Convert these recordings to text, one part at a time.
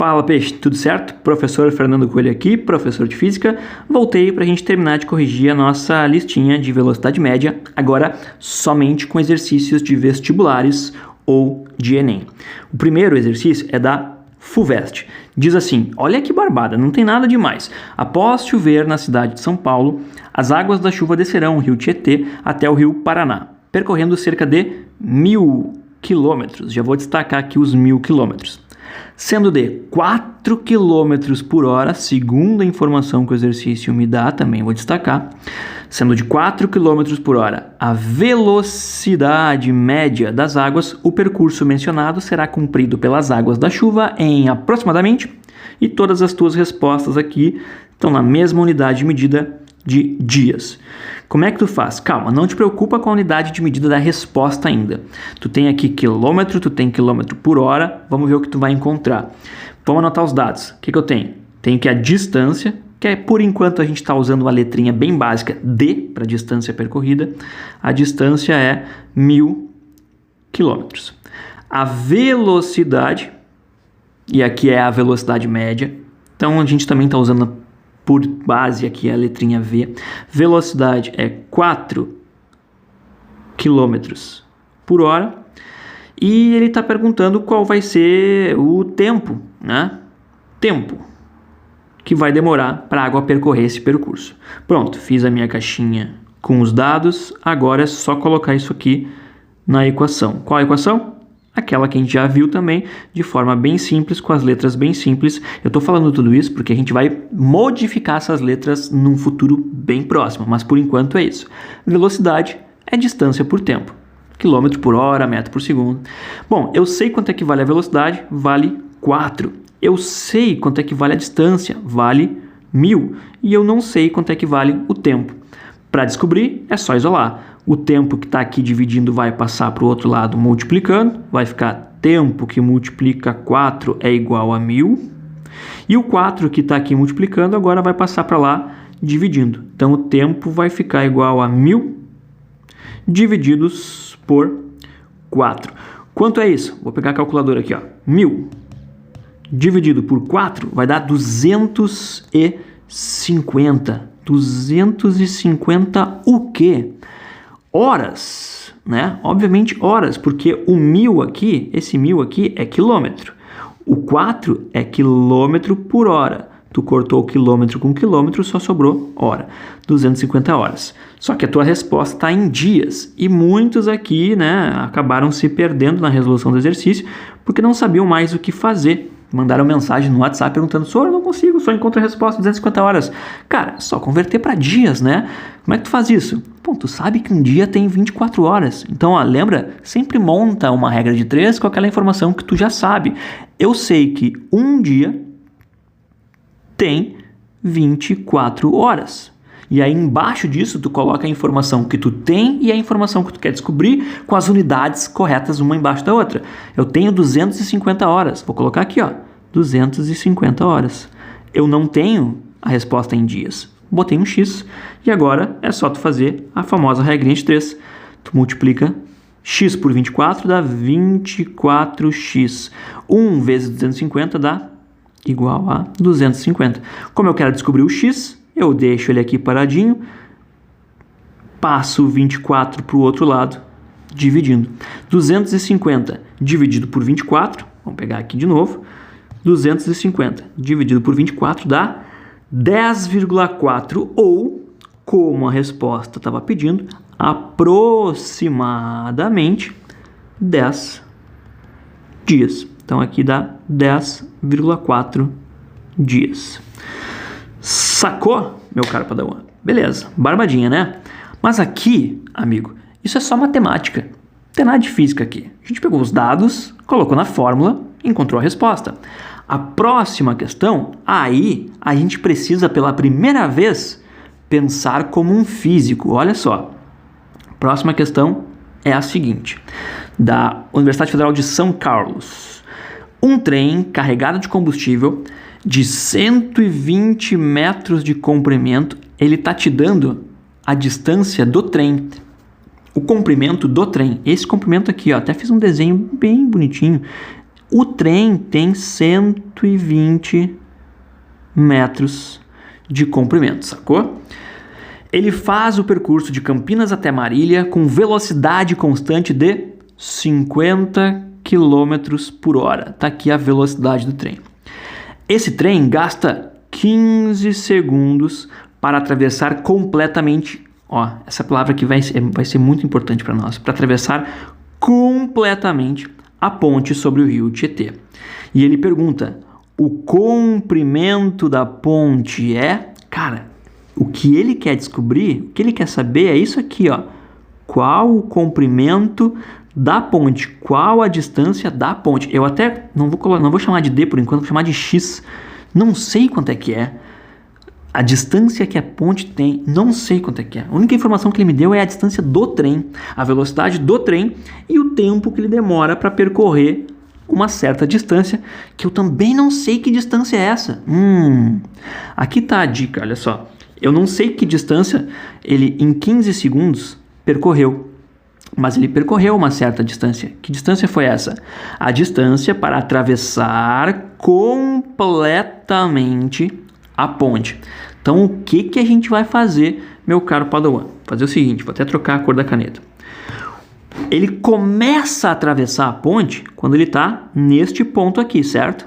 Fala peixe, tudo certo? Professor Fernando Coelho aqui, professor de Física. Voltei para a gente terminar de corrigir a nossa listinha de velocidade média, agora somente com exercícios de vestibulares ou de Enem. O primeiro exercício é da FUVEST. Diz assim, olha que barbada, não tem nada demais. Após chover na cidade de São Paulo, as águas da chuva descerão o rio Tietê até o rio Paraná, percorrendo cerca de 1.000 quilômetros. Já vou destacar aqui os 1.000 quilômetros. Sendo de 4 km por hora, segundo a informação que o exercício me dá, também vou destacar, sendo de 4 km por hora a velocidade média das águas, o percurso mencionado será cumprido pelas águas da chuva em aproximadamente, e todas as tuas respostas aqui estão na mesma unidade de medida de dias. Como é que tu faz? Calma, não te preocupa com a unidade de medida da resposta ainda. Tu tem aqui quilômetro, tu tem quilômetro por hora, vamos ver o que tu vai encontrar. Vamos anotar os dados. O que eu tenho? Tenho que a distância, que é por enquanto a gente está usando uma letrinha bem básica, D, para distância percorrida. A distância é 1.000 quilômetros. A velocidade, e aqui é a velocidade média, então a gente também está usando por base aqui a letrinha V. Velocidade é 4 km por hora. E ele está perguntando qual vai ser o tempo, né? Tempo que vai demorar para a água percorrer esse percurso. Pronto, fiz a minha caixinha com os dados. Agora é só colocar isso aqui na equação. Qual a equação? Aquela que a gente já viu também, de forma bem simples, com as letras bem simples. Eu estou falando tudo isso porque a gente vai modificar essas letras num futuro bem próximo, mas por enquanto é isso. Velocidade é distância por tempo. Quilômetro por hora, metro por segundo. Bom, eu sei quanto é que vale a velocidade, vale 4. Eu sei quanto é que vale a distância, vale 1.000. E eu não sei quanto é que vale o tempo. Para descobrir, é só isolar. O tempo que está aqui dividindo vai passar para o outro lado multiplicando. Vai ficar tempo que multiplica 4 é igual a 1.000. E o 4 que está aqui multiplicando agora vai passar para lá dividindo. Então o tempo vai ficar igual a 1.000 divididos por 4. Quanto é isso? Vou pegar a calculadora aqui, ó. 1.000 dividido por 4 vai dar 250. 250 o quê? Horas, né? Obviamente horas, porque o 1.000 aqui, esse 1.000 aqui é quilômetro. O 4 é quilômetro por hora. Tu cortou o quilômetro com quilômetro, só sobrou hora. 250 horas. Só que a tua resposta está em dias. E muitos aqui, né, acabaram se perdendo na resolução do exercício porque não sabiam mais o que fazer. Mandaram mensagem no WhatsApp perguntando: senhor, eu não consigo, só encontro a resposta em 250 horas. Cara, só converter para dias, né? Como é que tu faz isso? Bom, tu sabe que um dia tem 24 horas. Então, ó, lembra? Sempre monta uma regra de 3 com aquela informação que tu já sabe. Eu sei que um dia tem 24 horas. E aí embaixo disso tu coloca a informação que tu tem e a informação que tu quer descobrir com as unidades corretas uma embaixo da outra. Eu tenho 250 horas. Vou colocar aqui, ó, 250 horas. Eu não tenho a resposta em dias. Botei um X e agora é só tu fazer a famosa regrinha de 3. Tu multiplica X por 24 dá 24X. 1 vezes 250 dá igual a 250. Como eu quero descobrir o X, eu deixo ele aqui paradinho, passo 24 para o outro lado, dividindo. 250 dividido por 24, vamos pegar aqui de novo, 250 dividido por 24 dá 10,4 ou, como a resposta estava pedindo, aproximadamente 10 dias. Então aqui dá 10,4 dias. Sacou, meu caro padawan? Beleza, barbadinha, né? Mas aqui, amigo, isso é só matemática. Não tem nada de física aqui. A gente pegou os dados, colocou na fórmula e encontrou a resposta. A próxima questão, aí a gente precisa pela primeira vez pensar como um físico. Olha só. Próxima questão é a seguinte. Da Universidade Federal de São Carlos. Um trem carregado de combustível de 120 metros de comprimento, ele está te dando a distância do trem, o comprimento do trem. Esse comprimento aqui, ó, até fiz um desenho bem bonitinho. O trem tem 120 metros de comprimento, sacou? Ele faz o percurso de Campinas até Marília com velocidade constante de 50 km por hora. Tá aqui a velocidade do trem. Esse trem gasta 15 segundos para atravessar completamente. Ó, essa palavra aqui vai ser muito importante para nós. Para atravessar completamente a ponte sobre o rio Tietê. E ele pergunta: o comprimento da ponte é? Cara, o que ele quer descobrir, o que ele quer saber é isso aqui, ó. Qual o comprimento da ponte? Qual a distância da ponte? Eu até não vou chamar de D por enquanto, vou chamar de X. Não sei quanto é que é. A distância que a ponte tem, não sei quanto é que é. A única informação que ele me deu é a distância do trem, a velocidade do trem e o tempo que ele demora para percorrer uma certa distância, que eu também não sei que distância é essa. Aqui tá a dica, olha só. Eu não sei que distância ele, em 15 segundos, percorreu. Mas ele percorreu uma certa distância. Que distância foi essa? A distância para atravessar completamente a ponte. Então, o que a gente vai fazer, meu caro Padawan? Fazer o seguinte, vou até trocar a cor da caneta. Ele começa a atravessar a ponte quando ele está neste ponto aqui, certo?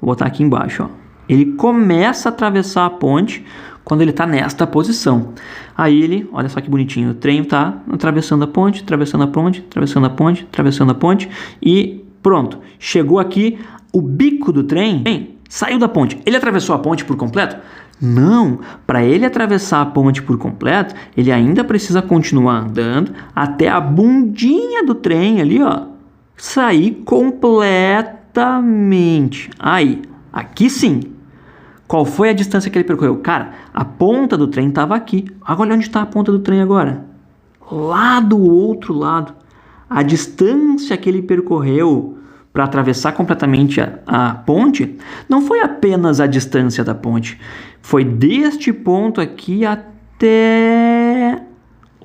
Vou botar aqui embaixo, ó. Ele começa a atravessar a ponte quando ele está nesta posição. Aí ele, olha só que bonitinho, o trem está atravessando a ponte, atravessando a ponte, atravessando a ponte, atravessando a ponte e pronto. Chegou aqui, o bico do trem saiu da ponte. Ele atravessou a ponte por completo? Não, para ele atravessar a ponte por completo, ele ainda precisa continuar andando até a bundinha do trem ali, ó, sair completamente. Aí, aqui sim. Qual foi a distância que ele percorreu? Cara, a ponta do trem estava aqui. Olha onde está a ponta do trem agora. Lá do outro lado. A distância que ele percorreu para atravessar completamente a ponte não foi apenas a distância da ponte. Foi deste ponto aqui até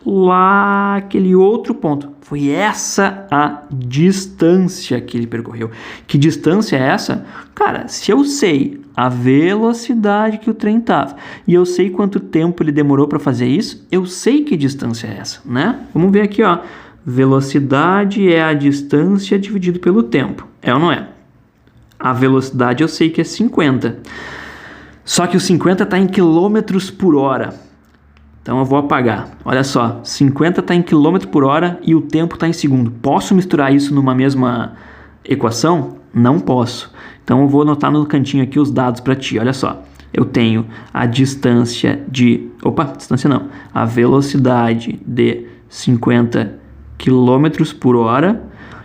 lá, aquele outro ponto. Foi essa a distância que ele percorreu. Que distância é essa? Cara, se eu sei a velocidade que o trem estava e eu sei quanto tempo ele demorou para fazer isso, eu sei que distância é essa, né? Vamos ver aqui, ó. Velocidade é a distância dividido pelo tempo. É ou não é? A velocidade eu sei que é 50. Só que o 50 está em quilômetros por hora. Então eu vou apagar. Olha só, 50 está em quilômetro por hora e o tempo está em segundo. Posso misturar isso numa mesma equação? Não posso. Então eu vou anotar no cantinho aqui os dados para ti. Olha só, eu tenho a distância de... distância não. A velocidade de 50 quilômetros por hora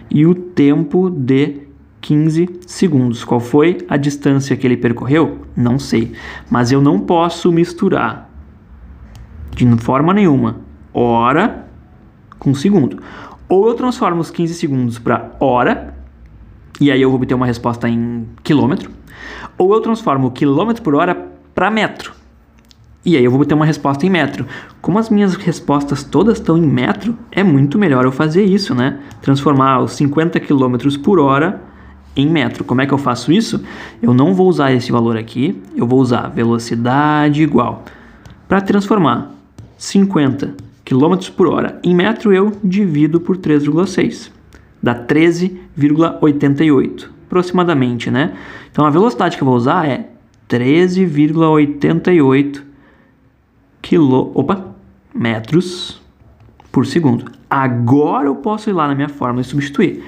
e o tempo de 15 segundos. Qual foi a distância que ele percorreu? Não sei. Mas eu não posso misturar de forma nenhuma hora com segundo. Ou eu transformo os 15 segundos para hora, e aí eu vou obter uma resposta em quilômetro, ou eu transformo o quilômetro por hora para metro, e aí eu vou obter uma resposta em metro. Como as minhas respostas todas estão em metro, é muito melhor eu fazer isso, né? Transformar os 50 km por hora em metro. Como é que eu faço isso? Eu não vou usar esse valor aqui, eu vou usar velocidade igual. Para transformar 50 km por hora em metro, eu divido por 3,6. Dá 13,88, aproximadamente, né? Então a velocidade que eu vou usar é 13,88 metros por segundo. Agora eu posso ir lá na minha fórmula e substituir.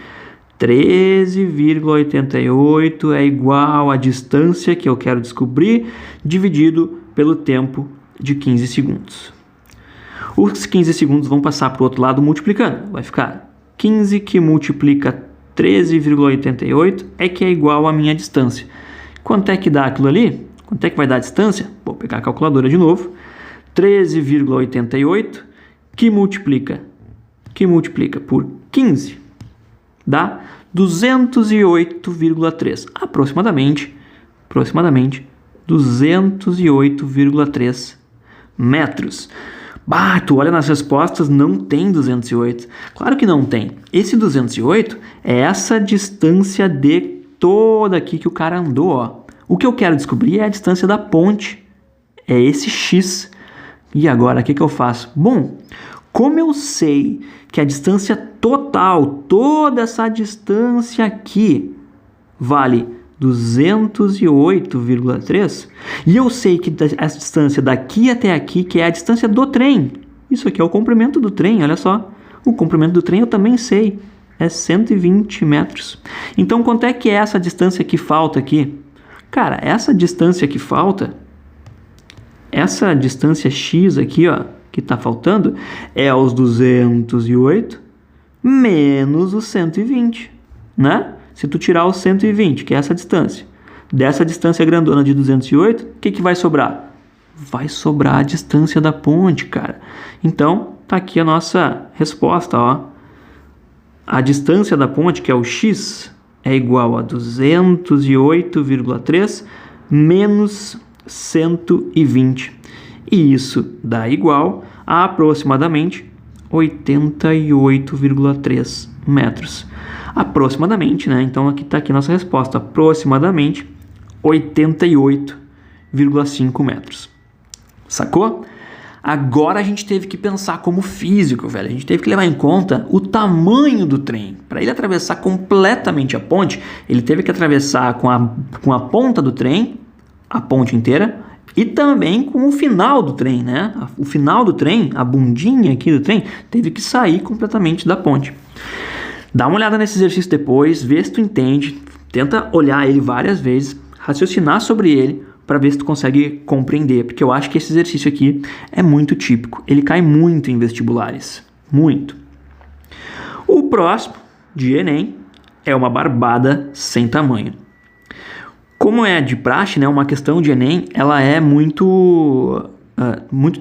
13,88 é igual à distância que eu quero descobrir, dividido pelo tempo de 15 segundos. Os 15 segundos vão passar para o outro lado multiplicando. Vai ficar 15 que multiplica 13,88 é que é igual à minha distância. Quanto é que dá aquilo ali? Quanto é que vai dar a distância? Vou pegar a calculadora de novo. 13,88 que multiplica por 15 dá 208,3. Aproximadamente 208,3 metros. Bah, tu olha nas respostas, não tem 208. Claro que não tem. Esse 208 é essa distância de toda aqui que o cara andou, ó. O que eu quero descobrir é a distância da ponte. É esse x. E agora, o que eu faço? Bom, como eu sei que a distância total, toda essa distância aqui, vale 208,3, e eu sei que a distância daqui até aqui, que é a distância do trem, isso aqui é o comprimento do trem, olha só. O comprimento do trem eu também sei, é 120 metros. Então, quanto é que é essa distância que falta aqui? Cara, essa distância que falta, essa distância x aqui, ó, que está faltando, é os 208 menos os 120, né? Se tu tirar os 120, que é essa distância, dessa distância grandona de 208, o que vai sobrar? Vai sobrar a distância da ponte, cara. Então, tá aqui a nossa resposta, ó. A distância da ponte, que é o x, é igual a 208,3 menos 120. E isso dá igual a aproximadamente 88,3 metros. Aproximadamente, né? Então aqui está aqui nossa resposta, aproximadamente 88,5 metros. Sacou? Agora a gente teve que pensar como físico, velho. A gente teve que levar em conta o tamanho do trem. Para ele atravessar completamente a ponte, ele teve que atravessar com a ponta do trem, a ponte inteira, e também com o final do trem, né? O final do trem, a bundinha aqui do trem, teve que sair completamente da ponte. Dá uma olhada nesse exercício depois, vê se tu entende, tenta olhar ele várias vezes, raciocinar sobre ele, para ver se tu consegue compreender, porque eu acho que esse exercício aqui é muito típico, ele cai muito em vestibulares, muito. O próximo, de Enem, é uma barbada sem tamanho. Como é de praxe, né, uma questão de Enem, ela é muito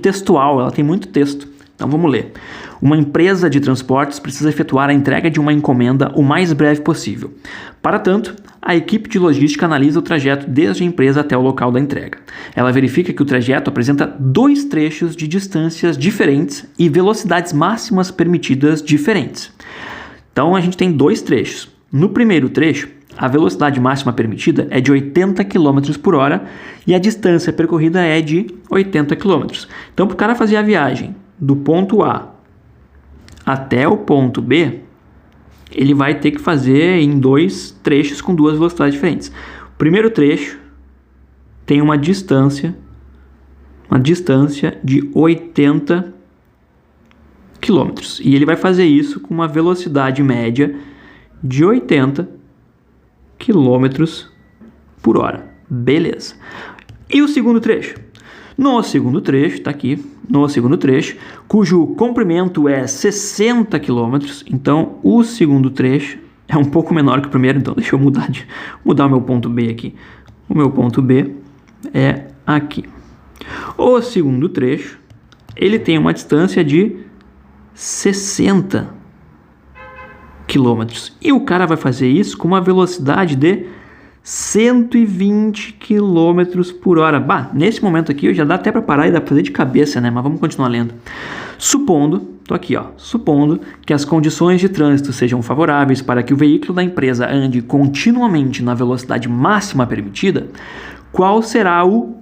textual, ela tem muito texto. Então vamos ler. Uma empresa de transportes precisa efetuar a entrega de uma encomenda o mais breve possível. Para tanto, a equipe de logística analisa o trajeto desde a empresa até o local da entrega. Ela verifica que o trajeto apresenta 2 trechos de distâncias diferentes e velocidades máximas permitidas diferentes. Então a gente tem 2 trechos. No primeiro trecho, a velocidade máxima permitida é de 80 km por hora e a distância percorrida é de 80 km. Então, para o cara fazer a viagem do ponto A até o ponto B, ele vai ter que fazer em 2 trechos com 2 velocidades diferentes. O primeiro trecho tem uma distância de 80 km. E ele vai fazer isso com uma velocidade média de 80 km por hora. Beleza. E o segundo trecho? No segundo trecho, tá aqui, no segundo trecho, cujo comprimento é 60 km, então o segundo trecho é um pouco menor que o primeiro, então deixa eu mudar o meu ponto B aqui. O meu ponto B é aqui. O segundo trecho, ele tem uma distância de 60 km. E o cara vai fazer isso com uma velocidade de 120 km por hora. Bah, nesse momento aqui já dá até para parar e dá para fazer de cabeça, né? Mas vamos continuar lendo. Supondo, tô aqui, ó, supondo que as condições de trânsito sejam favoráveis para que o veículo da empresa ande continuamente na velocidade máxima permitida, qual será o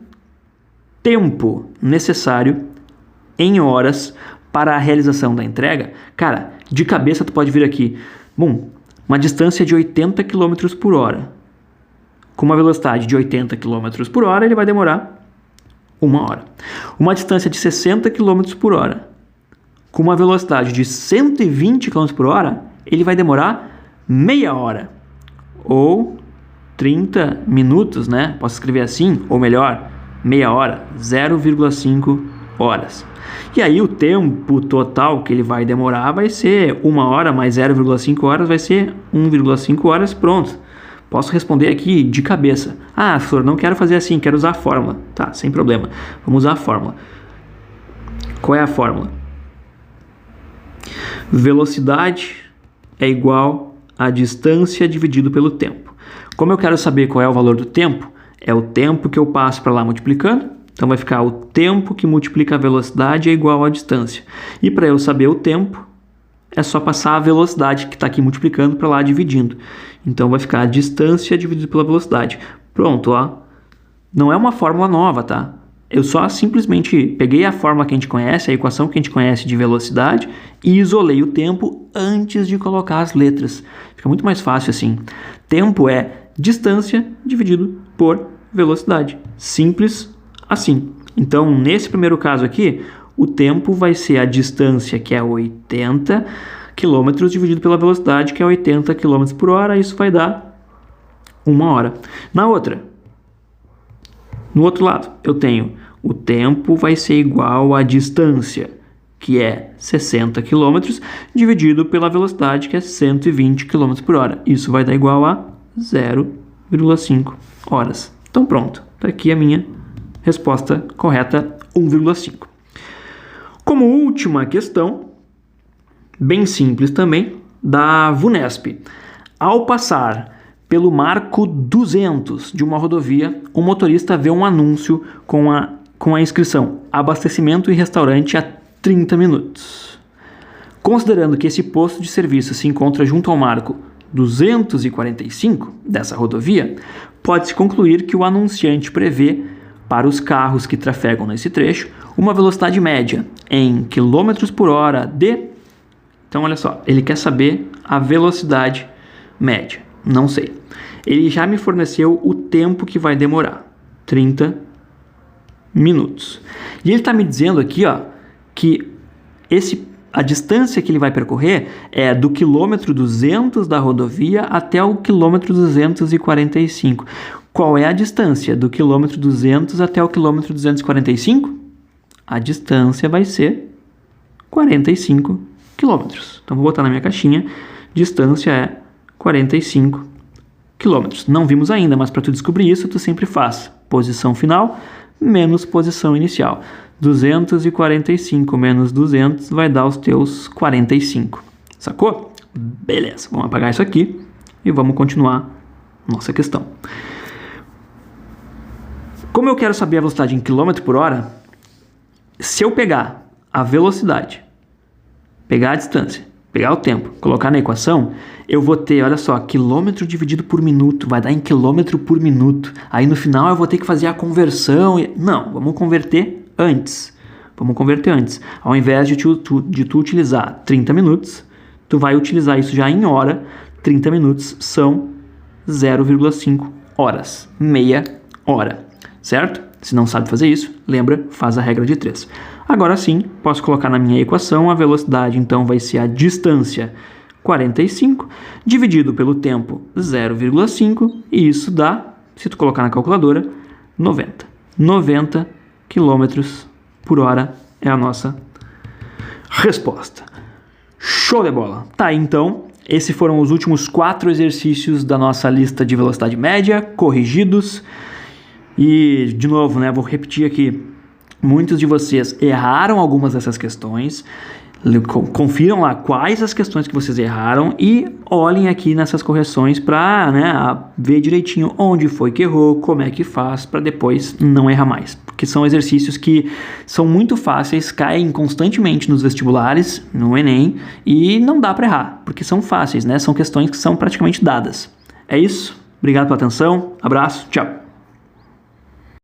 tempo necessário em horas para a realização da entrega? Cara, de cabeça tu pode vir aqui. Bom, uma distância de 80 km por hora. Com uma velocidade de 80 km por hora, ele vai demorar 1 hora. Uma distância de 60 km por hora, com uma velocidade de 120 km por hora, ele vai demorar meia hora. Ou 30 minutos, né? Posso escrever assim, ou melhor, meia hora, 0,5 horas. E aí o tempo total que ele vai demorar vai ser 1 hora mais 0,5 horas, vai ser 1,5 horas, pronto. Posso responder aqui de cabeça. Ah, professor, não quero fazer assim, quero usar a fórmula. Tá, sem problema. Vamos usar a fórmula. Qual é a fórmula? Velocidade é igual a distância dividido pelo tempo. Como eu quero saber qual é o valor do tempo, é o tempo que eu passo para lá multiplicando. Então vai ficar o tempo que multiplica a velocidade é igual à distância. E para eu saber o tempo, é só passar a velocidade que está aqui multiplicando para lá dividindo. Então vai ficar a distância dividido pela velocidade. Pronto, ó. Não é uma fórmula nova, tá? Eu só simplesmente peguei a fórmula que a gente conhece, a equação que a gente conhece de velocidade e isolei o tempo antes de colocar as letras. Fica muito mais fácil assim. Tempo é distância dividido por velocidade. Simples assim. Então, nesse primeiro caso aqui, o tempo vai ser a distância, que é 80 km, dividido pela velocidade, que é 80 km por hora. Isso vai dar 1 hora. No outro lado, eu tenho o tempo vai ser igual à distância, que é 60 km, dividido pela velocidade, que é 120 km por hora. Isso vai dar igual a 0,5 horas. Então pronto, está aqui a minha resposta correta, 1,5. Como última questão, bem simples também, da VUNESP. Ao passar pelo marco 200 de uma rodovia, o motorista vê um anúncio com a inscrição abastecimento e restaurante a 30 minutos. Considerando que esse posto de serviço se encontra junto ao marco 245 dessa rodovia, pode-se concluir que o anunciante prevê, para os carros que trafegam nesse trecho, uma velocidade média em km por hora de... Então, olha só, ele quer saber a velocidade média. Não sei. Ele já me forneceu o tempo que vai demorar. 30 minutos. E ele está me dizendo aqui, ó, que a distância que ele vai percorrer é do quilômetro 200 da rodovia até o quilômetro 245. Qual é a distância do quilômetro 200 até o quilômetro 245? A distância vai ser 45 quilômetros. Então, vou botar na minha caixinha. Distância é 45 quilômetros. Não vimos ainda, mas para tu descobrir isso, tu sempre faz posição final menos posição inicial. 245 menos 200 vai dar os teus 45. Sacou? Beleza, vamos apagar isso aqui e vamos continuar nossa questão. Como eu quero saber a velocidade em km por hora, se eu pegar a velocidade, pegar a distância, pegar o tempo, colocar na equação, eu vou ter, olha só, quilômetro dividido por minuto, vai dar em quilômetro por minuto. Aí no final eu vou ter que fazer a conversão. Não, vamos converter antes. Ao invés de tu utilizar 30 minutos, tu vai utilizar isso já em hora. 30 minutos são 0,5 horas, meia hora, certo? Se não sabe fazer isso, lembra, faz a regra de 3. Agora sim, posso colocar na minha equação a velocidade, então vai ser a distância 45, dividido pelo tempo 0,5, e isso dá, se tu colocar na calculadora, 90. 90 km por hora é a nossa resposta. Show de bola! Tá, então, esses foram os últimos 4 exercícios da nossa lista de velocidade média, corrigidos. E, de novo, né, vou repetir aqui, muitos de vocês erraram algumas dessas questões. Confiram lá quais as questões que vocês erraram e olhem aqui nessas correções para, né, ver direitinho onde foi que errou, como é que faz, para depois não errar mais. Porque são exercícios que são muito fáceis, caem constantemente nos vestibulares, no Enem, e não dá para errar, porque são fáceis, né? São questões que são praticamente dadas. É isso, obrigado pela atenção, abraço, tchau!